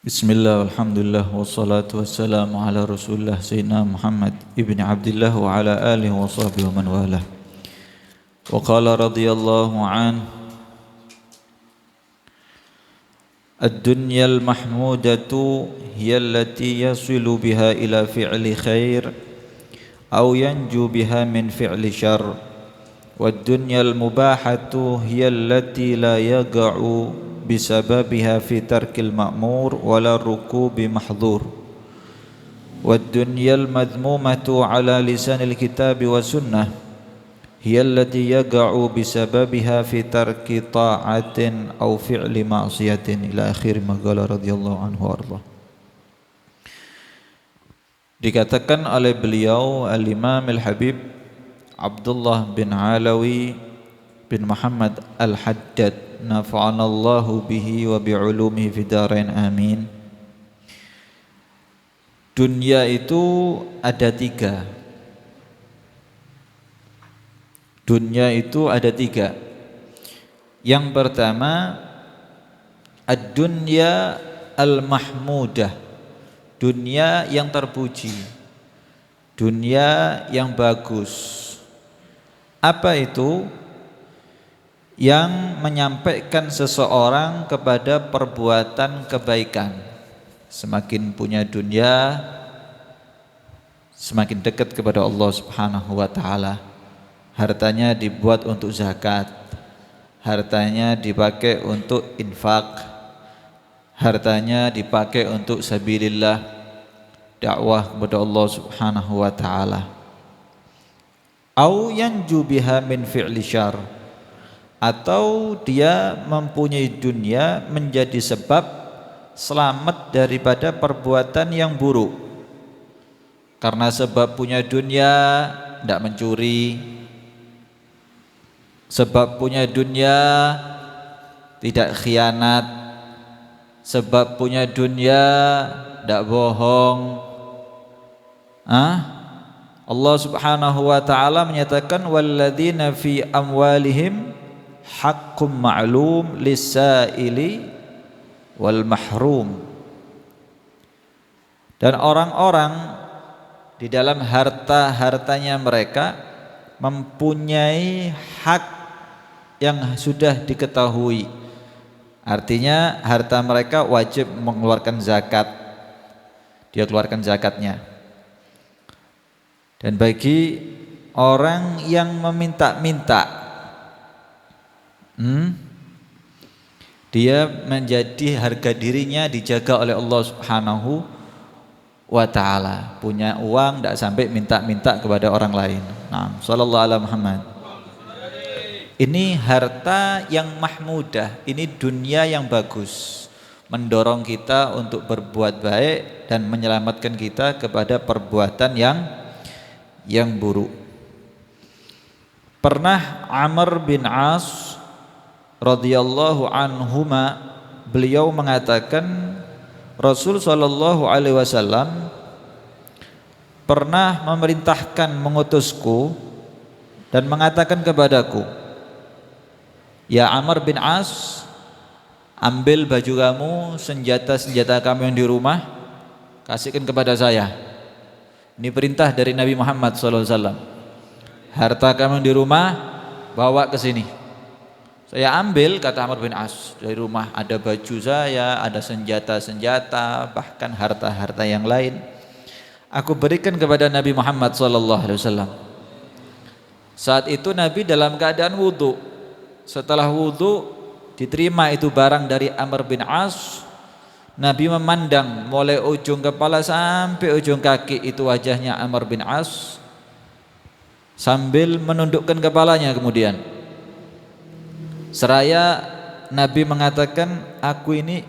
Bismillah, alhamdulillah, wassalatu wassalamu ala rasulullah Sayyidina Muhammad ibn Abdullah wa ala alihi wa sahbihi wa man walah. Wa qala radiyallahu an Ad-dunya al-mahmudatu hiya allati yasilu biha ila fi'li khair aw yanju biha min fi'li syarr. Wad-dunya al-mubahatu hiya allati la yaqa'u bisababiha fi tarkil ma'mur wala rukubi mahdhur. Wad-dunyal madhmumatu ala lisanil kitabi wa sunnah hiya allati yaqa'u bisababiha fi tarki ta'atin aw fi'li ma'siyatin ila akhir ma qala radhiyallahu anhu warḍah. Dikatakan oleh beliau Al-Imam Al-Habib Abdullah bin Alawi bin Muhammad Al-Haddad, nafa'anallahu bihi wa bi'ulumihi fid dharain amin. Dunia itu ada tiga. Dunia itu ada tiga. Yang pertama, ad-dunya al-mahmudah, dunia yang terpuji, dunia yang bagus. Apa itu? Yang menyampaikan seseorang kepada perbuatan kebaikan. Semakin punya dunia, semakin dekat kepada Allah Subhanahu wa taala. Hartanya dibuat untuk zakat, hartanya dipakai untuk infak, hartanya dipakai untuk sabilillah, dakwah kepada Allah Subhanahu wa taala. Au yanju biha min fi'li syarr, atau dia mempunyai dunia menjadi sebab selamat daripada perbuatan yang buruk. Karena sebab punya dunia tidak mencuri, sebab punya dunia tidak khianat, sebab punya dunia tidak bohong. Allah Subhanahu wa taala menyatakan walladzina fi amwalihim haqqum ma'lum lis-sa'ili wal mahrum. Dan orang-orang di dalam harta-hartanya mereka mempunyai hak yang sudah diketahui. Artinya harta mereka wajib mengeluarkan zakat. Dia keluarkan zakatnya. Dan bagi orang yang meminta-minta, dia menjadi harga dirinya dijaga oleh Allah Subhanahu wa taala. Punya uang tidak sampai minta-minta kepada orang lain. Nah, sallallahu alaihi Muhammad. Ini harta yang mahmudah, ini dunia yang bagus, mendorong kita untuk berbuat baik dan menyelamatkan kita kepada perbuatan yang buruk. Pernah Amr bin As radhiyallahu anhuma, beliau mengatakan Rasul sallallahu alaihi wasallam pernah memerintahkan, mengutusku dan mengatakan kepadaku, ya Amr bin As, ambil baju kamu, senjata-senjata kamu yang di rumah, kasihkan kepada saya. Ini perintah dari Nabi Muhammad SAW. Harta kamu di rumah, bawa ke sini. Saya ambil, kata Amr bin As, dari rumah ada baju saya, ada senjata-senjata, bahkan harta-harta yang lain. Aku berikan kepada Nabi Muhammad SAW. Saat itu Nabi dalam keadaan wudhu. Setelah wudhu, diterima itu barang dari Amr bin As. Nabi memandang mulai ujung kepala sampai ujung kaki itu wajahnya Amr bin As, sambil menundukkan kepalanya. Kemudian seraya Nabi mengatakan, aku ini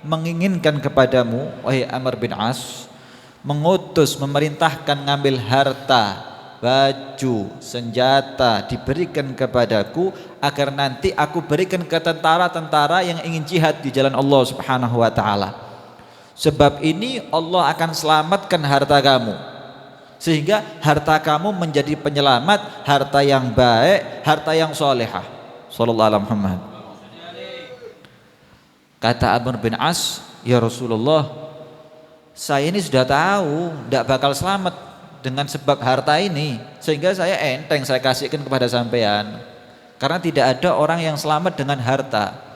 menginginkan kepadamu wahai Amr bin As, mengutus, memerintahkan ngambil harta, baju, senjata diberikan kepadaku agar nanti aku berikan ke tentara-tentara yang ingin jihad di jalan Allah Subhanahu wa taala. Sebab ini Allah akan selamatkan harta kamu, sehingga harta kamu menjadi penyelamat, harta yang baik, harta yang solehah. Sallallahu alaihi Muhammad. Kata Amr bin As, ya Rasulullah, saya ini sudah tahu tidak bakal selamat dengan sebab harta ini, sehingga saya enteng saya kasihkan kepada sampean, karena tidak ada orang yang selamat dengan harta.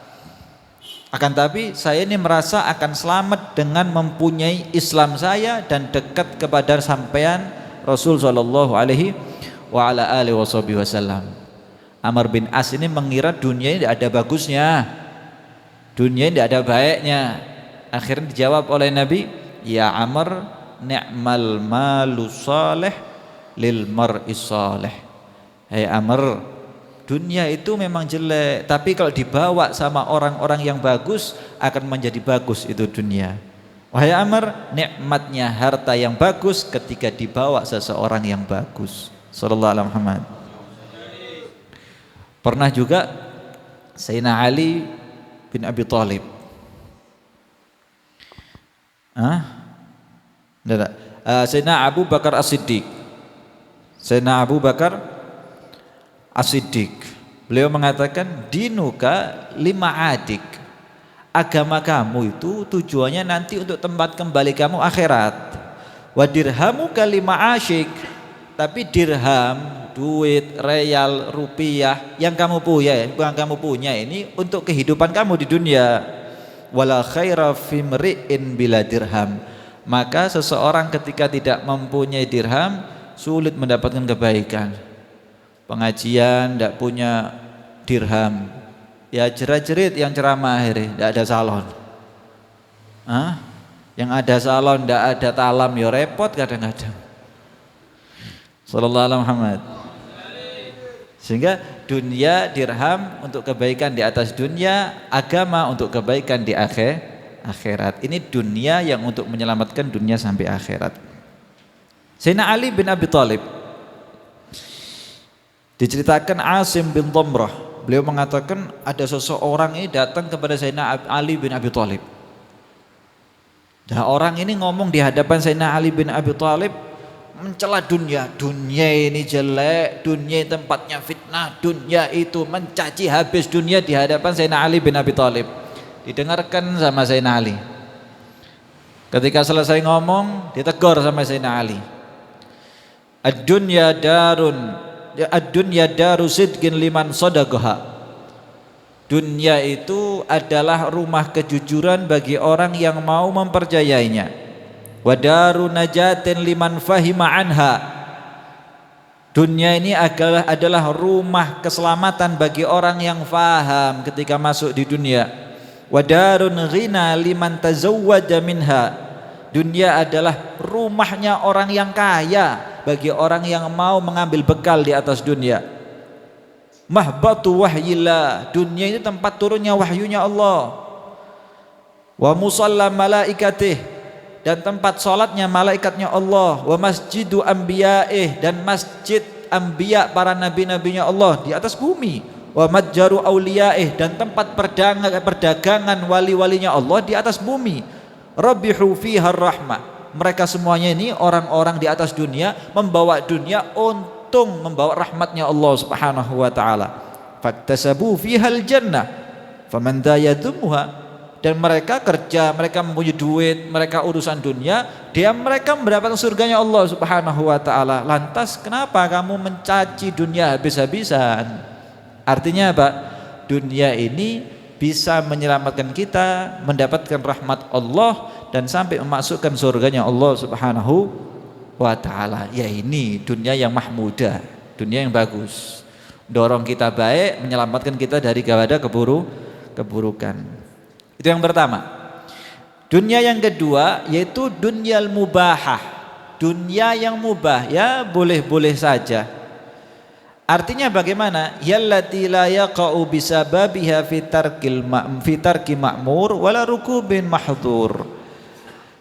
Akan tapi saya ini merasa akan selamat dengan mempunyai Islam saya dan dekat kepada sampean Rasul sallallahu alaihi wa ala alihi wasallam. Amr bin As ini mengira dunia ini tidak ada bagusnya, dunia ini tidak ada baiknya. Akhirnya dijawab oleh Nabi, ya Amr, ni'mal malu salih lil mar'i salih. Hai Amr, dunia itu memang jelek, tapi kalau dibawa sama orang-orang yang bagus akan menjadi bagus itu dunia. Wahai Amr, nikmatnya harta yang bagus ketika dibawa seseorang yang bagus. Sallallahu alaihi Muhammad. Pernah juga Sayyidina Ali bin Abi Thalib. Sayyidina Abu Bakar As-Siddiq. Sayyidina Abu Bakar As-Siddiq. Beliau mengatakan, dinuka lima adik. Agama kamu itu tujuannya nanti untuk tempat kembali kamu akhirat. Wa dirhamuka lima asyik. Tapi dirham, duit, real, rupiah yang kamu punya ini untuk kehidupan kamu di dunia. Wala khaira fi mri'in bila dirham. Maka seseorang ketika tidak mempunyai dirham sulit mendapatkan kebaikan. Pengajian tidak punya dirham, ya jerat-jerit yang ceramah akhirnya tidak ada salon. Yang ada salon tidak ada talam, ya repot kadang-kadang. Sallallahu alaihi Muhammad. Sehingga dunia dirham untuk kebaikan di atas dunia, agama untuk kebaikan di akhirat. Ini dunia yang untuk menyelamatkan dunia sampai akhirat. Sayyidina Ali bin Abi Thalib, diceritakan Asim bin Dhamrah, beliau mengatakan ada seseorang ini datang kepada Sayyidina Ali bin Abi Thalib. Nah, orang ini ngomong di hadapan Sayyidina Ali bin Abi Thalib, mencela dunia. Dunia ini jelek, dunia tempatnya fitnah, dunia itu mencaci habis dunia di hadapan Sayyidina Ali bin Abi Thalib. Didengarkan sama Sayyidina Ali. Ketika selesai ngomong, ditegur sama Sayyidina Ali. Ad-dunya daru sidqin liman sadaqaha. Dunia itu adalah rumah kejujuran bagi orang yang mau mempercayainya. Wa daru najatin liman fahima anha. Dunia ini adalah rumah keselamatan bagi orang yang faham ketika masuk di dunia. Wa darun ghina liman tazawwaja minha. Dunia adalah rumahnya orang yang kaya bagi orang yang mau mengambil bekal di atas dunia. Mahbatu wahyillah, dunia ini tempat turunnya wahyunya Allah. Wa musalla malaikatih, dan tempat salatnya malaikatnya Allah. Wa masjidu anbiya'ih, dan masjid anbiya para nabi-nabinya Allah di atas bumi. Wa matjaru auliya'ih, dan tempat perdagangan wali-walinya Allah di atas bumi. Rabihu fiha rahmah. Mereka semuanya ini orang-orang di atas dunia membawa dunia untung, membawa rahmatnya Allah Subhanahu wa taala. Faktasabu fihal jannah faman dayadumuha. Dan mereka kerja, mereka mempunyai duit, mereka urusan dunia, mereka mendapatkan surganya Allah Subhanahu wa taala. Lantas kenapa kamu mencaci dunia habis-habisan? Artinya apa? Dunia ini bisa menyelamatkan kita, mendapatkan rahmat Allah dan sampai memasukkan surganya Allah Subhanahu wa taala. Ya ini dunia yang mahmudah, dunia yang bagus. Dorong kita baik, menyelamatkan kita dari kepada keburukan. Itu yang pertama. Dunia yang kedua yaitu dunyal mubahah. Dunia yang mubah, ya boleh-boleh saja. Artinya bagaimana? Yallati la yaqa'u bisababiha fi tarki ma'mur wala rukubin mahdhur.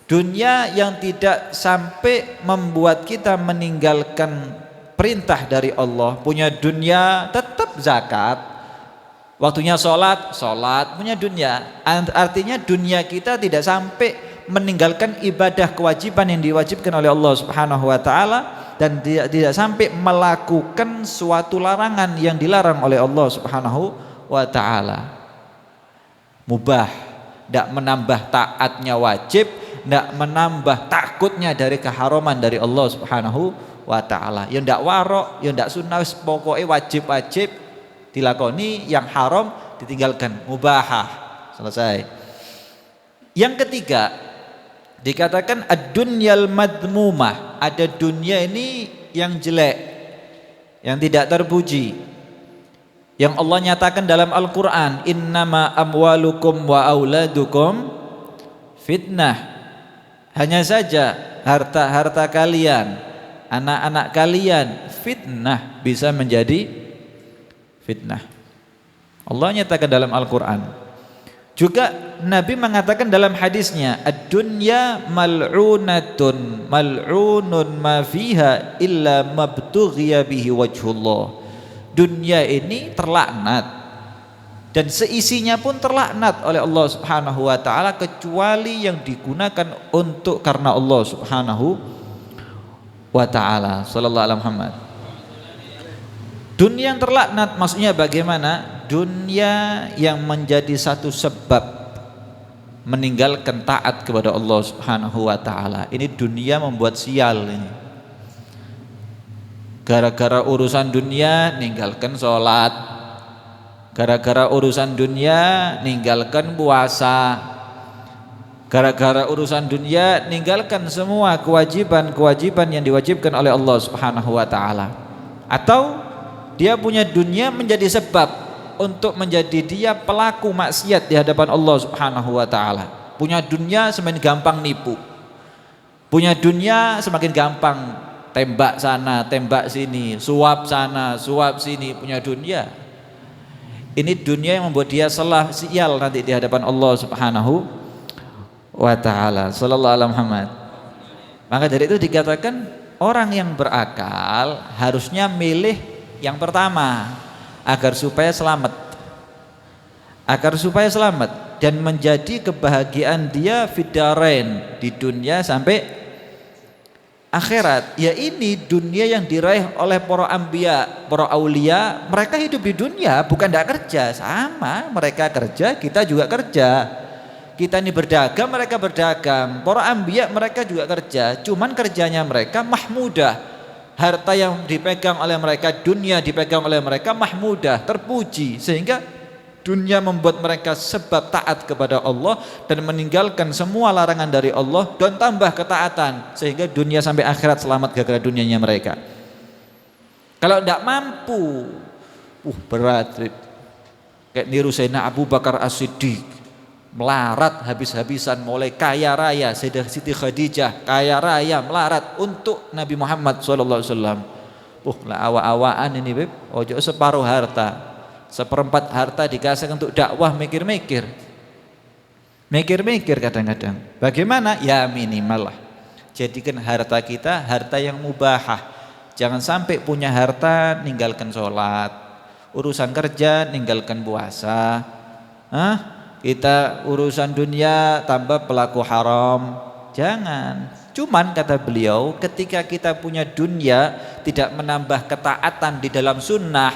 Dunia yang tidak sampai membuat kita meninggalkan perintah dari Allah. Punya dunia tetap zakat, waktunya sholat, punya dunia. Artinya dunia kita tidak sampai meninggalkan ibadah kewajiban yang diwajibkan oleh Allah Subhanahu wa taala, dan tidak sampai melakukan suatu larangan yang dilarang oleh Allah Subhanahu wa taala. Mubah. tidak menambah taatnya wajib, tidak menambah takutnya dari keharaman dari Allah Subhanahu wa ta'ala. Ya tidak warok, ya tidak sunnah, pokoknya wajib-wajib dilakoni, yang haram ditinggalkan, mubahah, selesai. Yang ketiga dikatakan ad-dunyal madmumah, ada dunia ini yang jelek, yang tidak terpuji, yang Allah nyatakan dalam Al-Quran, innama amwalukum wa auladukum fitnah, hanya saja harta-harta kalian, anak-anak kalian fitnah, bisa menjadi fitnah. Allah nyatakan dalam Al-Quran. Juga Nabi mengatakan dalam hadisnya, ad-dunya mal'unatun mal'unun ma fiha illa mabtughiya bihi wajhullah. Dunia ini terlaknat dan seisinya pun terlaknat oleh Allah Subhanahu wa ta'ala, kecuali yang digunakan untuk karena Allah Subhanahu wa ta'ala. Sallallahu alaihi Muhammad. Dunia yang terlaknat maksudnya bagaimana? Dunia yang menjadi satu sebab meninggalkan taat kepada Allah Subhanahu wa ta'ala. Ini dunia membuat sial ini. Gara-gara urusan dunia ninggalkan sholat, gara-gara urusan dunia ninggalkan puasa, gara-gara urusan dunia ninggalkan semua kewajiban-kewajiban yang diwajibkan oleh Allah Subhanahu wa ta'ala. Atau dia punya dunia menjadi sebab untuk menjadi dia pelaku maksiat di hadapan Allah Subhanahu wa ta'ala. Punya dunia semakin gampang nipu, punya dunia semakin gampang tembak sana, tembak sini, suap sana, suap sini. Punya dunia, ini dunia yang membuat dia salah sial nanti di hadapan Allah Subhanahu wa ta'ala. Sallallahu alaihi Muhammad. Maka dari itu dikatakan orang yang berakal harusnya milih yang pertama, agar supaya selamat dan menjadi kebahagiaan dia fidarain, di dunia sampai akhirat. Ya ini dunia yang diraih oleh para anbiya, para aulia. Mereka hidup di dunia bukan tidak kerja, sama, mereka kerja, kita juga kerja. Kita ini berdagang, mereka berdagang. Para anbiya mereka juga kerja, cuman kerjanya mereka mahmudah. Harta yang dipegang oleh mereka, dunia dipegang oleh mereka mahmudah, terpuji, sehingga dunia membuat mereka sebab taat kepada Allah dan meninggalkan semua larangan dari Allah dan tambah ketaatan, sehingga dunia sampai akhirat selamat gara-gara dunianya mereka. Kalau tidak mampu, berat, kayak niru Sayyidina Abu Bakar As-Siddiq, melarat habis-habisan, mulai kaya raya. Sayyidah Siti Khadijah kaya raya, melarat untuk Nabi Muhammad SAW. Lah awa-awaan ini beb, ojo separuh harta, seperempat harta dikasih untuk dakwah, mikir-mikir kadang-kadang. Bagaimana? Ya minimal lah, jadikan harta kita harta yang mubahah. Jangan sampai punya harta ninggalkan sholat, urusan kerja ninggalkan puasa, kita urusan dunia tambah pelaku haram. Jangan. Cuman kata beliau, ketika kita punya dunia tidak menambah ketaatan di dalam sunnah,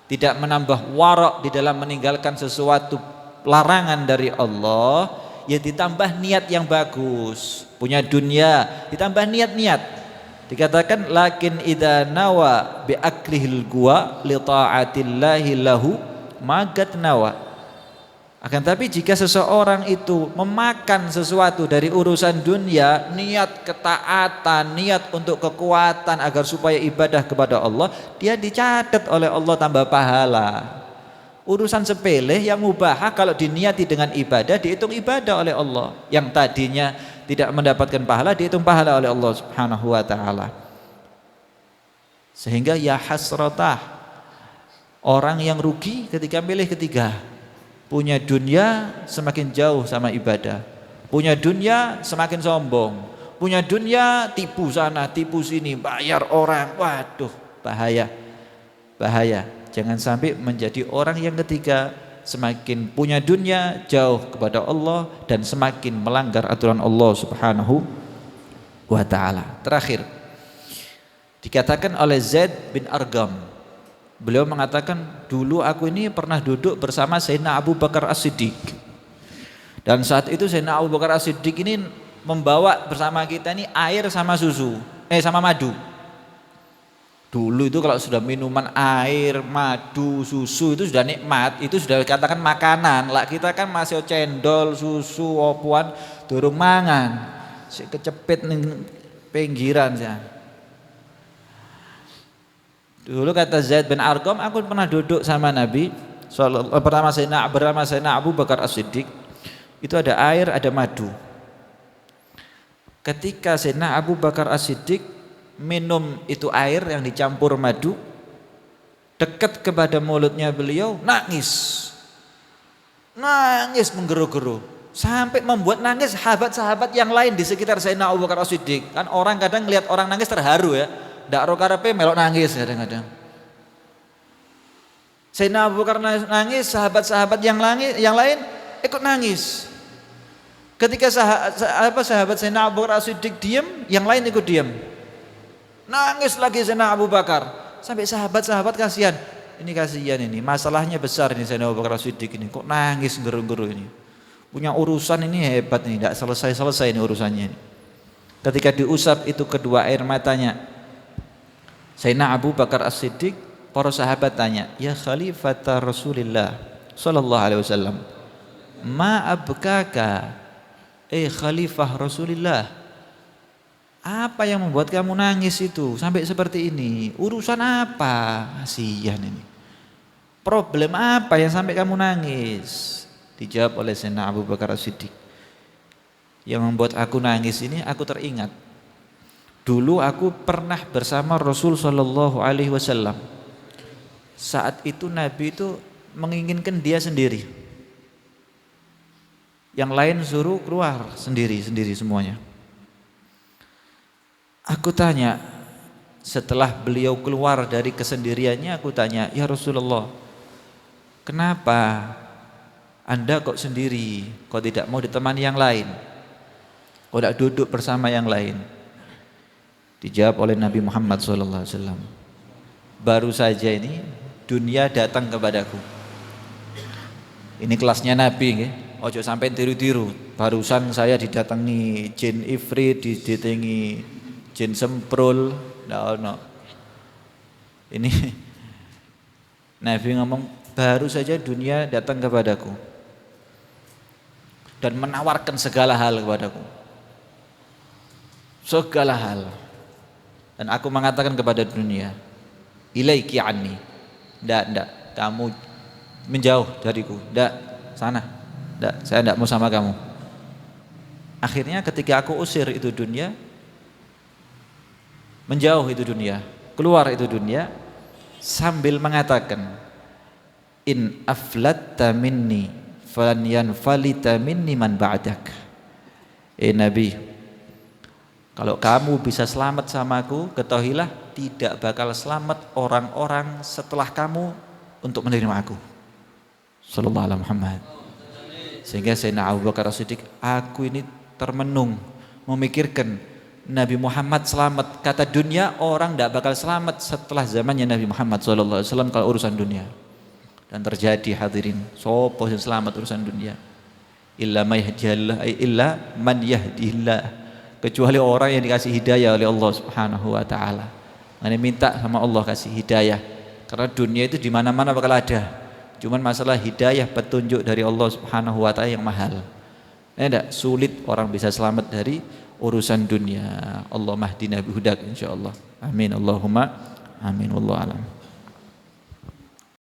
tidak menambah warok di dalam meninggalkan sesuatu larangan dari Allah, ya ditambah niat yang bagus. Punya dunia ditambah niat-niat. Dikatakan lakin idza nawa bi aklihil gua li taatillahi lahu magat nawa. Akan tapi jika seseorang itu memakan sesuatu dari urusan dunia, niat ketaatan, niat untuk kekuatan agar supaya ibadah kepada Allah, dia dicatat oleh Allah tambah pahala. Urusan sepele yang mubah kalau diniati dengan ibadah, dihitung ibadah oleh Allah. Yang tadinya tidak mendapatkan pahala, dihitung pahala oleh Allah Subhanahu wa ta'ala. Sehingga ya hasratah, orang yang rugi ketika milih ketiga. Punya dunia semakin jauh sama ibadah, punya dunia semakin sombong, punya dunia tipu sana tipu sini, bayar orang. Waduh, bahaya. Jangan sampai menjadi orang yang ketiga, semakin punya dunia jauh kepada Allah dan semakin melanggar aturan Allah Subhanahu wa ta'ala. Terakhir dikatakan oleh Zaid bin Argam, beliau mengatakan, dulu aku ini pernah duduk bersama Sayyidina Abu Bakar As-Siddiq Dan saat itu Sayyidina Abu Bakar As-Siddiq ini membawa bersama kita ini air sama susu, sama madu. Dulu itu kalau sudah minuman air, madu, susu itu sudah nikmat, itu sudah dikatakan makanan. Lah kita kan masih cendol, susu, opuan, durung mangan. Si kecepit ning pinggiran ya. Dulu kata Zaid bin Arqam, aku pernah duduk sama Nabi bersama Sayyidina Abu Bakar As-Siddiq. Itu ada air, ada madu. Ketika Sayyidina Abu Bakar As-Siddiq minum itu air yang dicampur madu, dekat kepada mulutnya beliau, nangis menggeru-geru, sampai membuat nangis sahabat-sahabat yang lain di sekitar Sayyidina Abu Bakar As-Siddiq. Kan orang kadang lihat orang nangis terharu ya, ndak ro karepe melok nangis kadang-kadang. Sayyidina Abu Bakar nangis, sahabat-sahabat yang lain ikut nangis. Ketika sahabat Sayyidina Abu Bakar As-Siddiq diam, yang lain ikut diam. Nangis lagi Sayyidina Abu Bakar, sampai sahabat-sahabat kasihan. Ini kasihan ini, masalahnya besar ini Sayyidina Abu Bakar As-Siddiq ini, kok nangis geru-geru ini. Punya urusan ini hebat nih, tidak selesai-selesai ini urusannya ini. Ketika diusap itu kedua air matanya Sayyidina Abu Bakar As-Siddiq, para sahabat tanya, "Ya Khalifata Rasulillah sallallahu alaihi wasallam, ma abkaka?" Khalifah Rasulillah, apa yang membuat kamu nangis itu sampai seperti ini? Urusan apa? Kasihan ini. Problem apa yang sampai kamu nangis? Dijawab oleh Sayyidina Abu Bakar As-Siddiq, yang membuat aku nangis ini, aku teringat dulu aku pernah bersama Rasul sallallahu alaihi wasallam. Saat itu Nabi itu menginginkan dia sendiri, yang lain suruh keluar sendiri semuanya. Aku tanya, setelah beliau keluar dari kesendiriannya, aku tanya, "Ya Rasulullah, kenapa Anda kok sendiri? Kok tidak mau ditemani yang lain? Kok tidak duduk bersama yang lain?" Dijawab oleh Nabi Muhammad SAW, "Baru saja ini dunia datang kepadaku." Ini kelasnya Nabi, ojo sampai tiru-tiru. Barusan saya didatangi jin ifrit, didatangi jin semprul, no. Ini Nabi ngomong, baru saja dunia datang kepadaku dan menawarkan segala hal kepadaku, segala hal. Dan aku mengatakan kepada dunia, ilaiki anni, ndak, kamu menjauh dariku, ndak, sana, ndak, saya ndak mau sama kamu. Akhirnya ketika aku usir itu dunia, menjauh itu dunia, keluar itu dunia, sambil mengatakan, in aflatta minni falan yanfalita minni man ba'dak. Nabi, kalau kamu bisa selamat sama aku, ketahuilah tidak bakal selamat orang-orang setelah kamu untuk menerima aku. Sallallahu alaihi Muhammad. Sehingga Sayyidina Abu Bakar As-Siddiq, aku ini termenung memikirkan Nabi Muhammad selamat, kata dunia orang tidak bakal selamat setelah zamannya Nabi Muhammad SAW kalau urusan dunia. Dan terjadi hadirin, sopo yang selamat urusan dunia, illa man yahdihillah, kecuali orang yang dikasih hidayah oleh Allah Subhanahu wa taala. Ini minta sama Allah kasih hidayah, karena dunia itu di mana-mana bakal ada. Cuman masalah hidayah, petunjuk dari Allah Subhanahu wa taala yang mahal. Tidak sulit orang bisa selamat dari urusan dunia. Allah mahdina bihudak insyaallah. Amin Allahumma amin, wallahu alam.